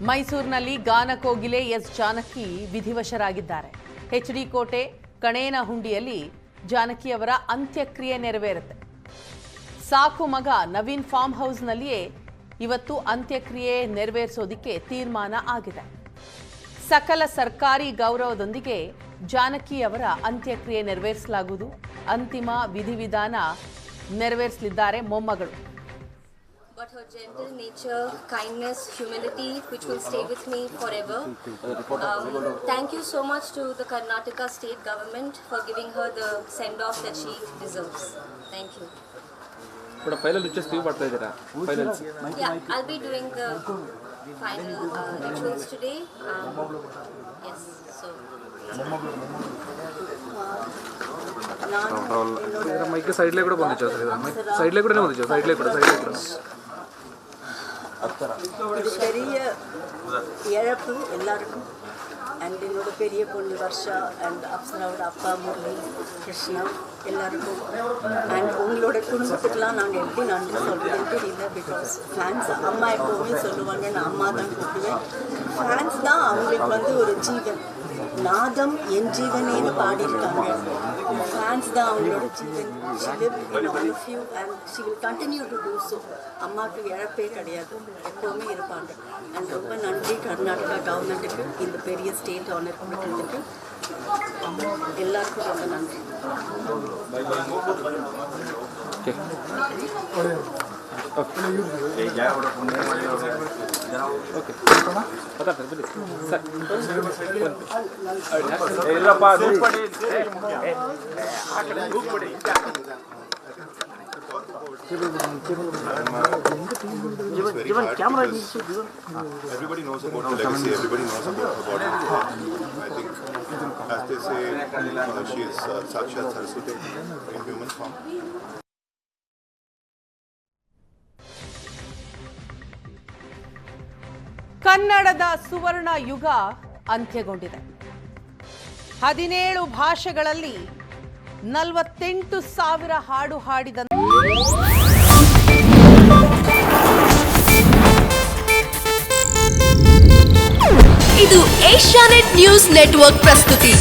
ಮೈಸೂರಿನಲ್ಲಿ ಗಾನಕೋಗಿಲೆ S Janaki ವಿಧಿವಶರಾಗಿದ್ದಾರೆ. HD ಕೋಟೆ ಕಣೇನಹುಂಡಿಯಲ್ಲಿ ಜಾನಕಿ ಅವರ ಅಂತ್ಯಕ್ರಿಯೆ ನೆರವೇರುತ್ತೆ. ಸಾಕು ಮಗ ನವೀನ್ ಫಾರ್ಮ್ ಹೌಸ್ನಲ್ಲಿಯೇ ಇವತ್ತು ಅಂತ್ಯಕ್ರಿಯೆ ನೆರವೇರಿಸೋದಕ್ಕೆ ತೀರ್ಮಾನ ಆಗಿದೆ. ಸಕಲ ಸರ್ಕಾರಿ ಗೌರವದೊಂದಿಗೆ ಜಾನಕಿ ಅವರ ಅಂತ್ಯಕ್ರಿಯೆ ನೆರವೇರಿಸಲಾಗುವುದು. ಅಂತಿಮ ವಿಧಿವಿಧಾನ ನೆರವೇರಿಸಲಿದ್ದಾರೆ ಮೊಮ್ಮಗಳು. But her gentle nature, kindness, humility, which will stay with me forever. Thank you so much to the Karnataka state government for giving her the send-off that she deserves. Thank you. But final just few ಮಾಡ್ತಾ ಇದ್ದೀರಾ? Finals. Yeah, I'll be doing the final rituals today. Yes, so. Mic ಸೈಡ್ಲೇ ಕೂಡ ಬಂದಿತ್ತು ಸೈಡ್ಲೇ ಕೂಡ ಬಂದಿತ್ತು ಸೈಡ್ಲೇ ಕೂಡ பெரிய இழப்பு எல்லாருக்கும். அண்ட் என்னோட பெரிய பொண்ணு வர்ஷா அண்ட் அப்சராவோட அப்பா முரளி கிருஷ்ணா எல்லாருக்கும் அண்ட் உங்களோட குடும்பத்துக்கெலாம் நாங்கள் எப்படி நன்றி சொல்கிறதுன்னு தெரியல. பிகாஸ் ஃபேன்ஸ் அம்மா எப்போவுமே சொல்லுவாங்க, நான் அம்மா தான் கூப்பிடுவேன். ஃபேன்ஸ் தான் அவங்களுக்கு ஒரு ஜீவன். நாதம் என் ஜீவனேன்னு பாடியிருக்காங்க. ஃபேன்ஸ் தான் அவங்களோட ஜீவன். She live in all of you and she will continue to do so. அம்மாவுக்கு இழப்பே கிடையாது, எப்போவுமே இருப்பாங்க. அண்ட் ரொம்ப நன்றி கர்நாடகா கவர்மெண்ட்டுக்கு இந்த பெரிய ஸ்டேட் ஆனர் கொடுத்ததுக்கு. எல்லாருக்கும் ரொம்ப நன்றி. Everybody knows about her legacy. Everybody knows about her body. I think, as they say, she is Sakshat Saraswati in human form. ಕನ್ನಡದ ಸುವರ್ಣ ಯುಗ ಅಂತ್ಯಗೊಂಡಿದೆ. 17 ಭಾಷೆಗಳಲ್ಲಿ 48,000 ಹಾಡು ಹಾಡಿದ ಇದು ಏಷ್ಯಾನೆಟ್ ನ್ಯೂಸ್ ನೆಟ್ವರ್ಕ್ ಪ್ರಸ್ತುತಿ.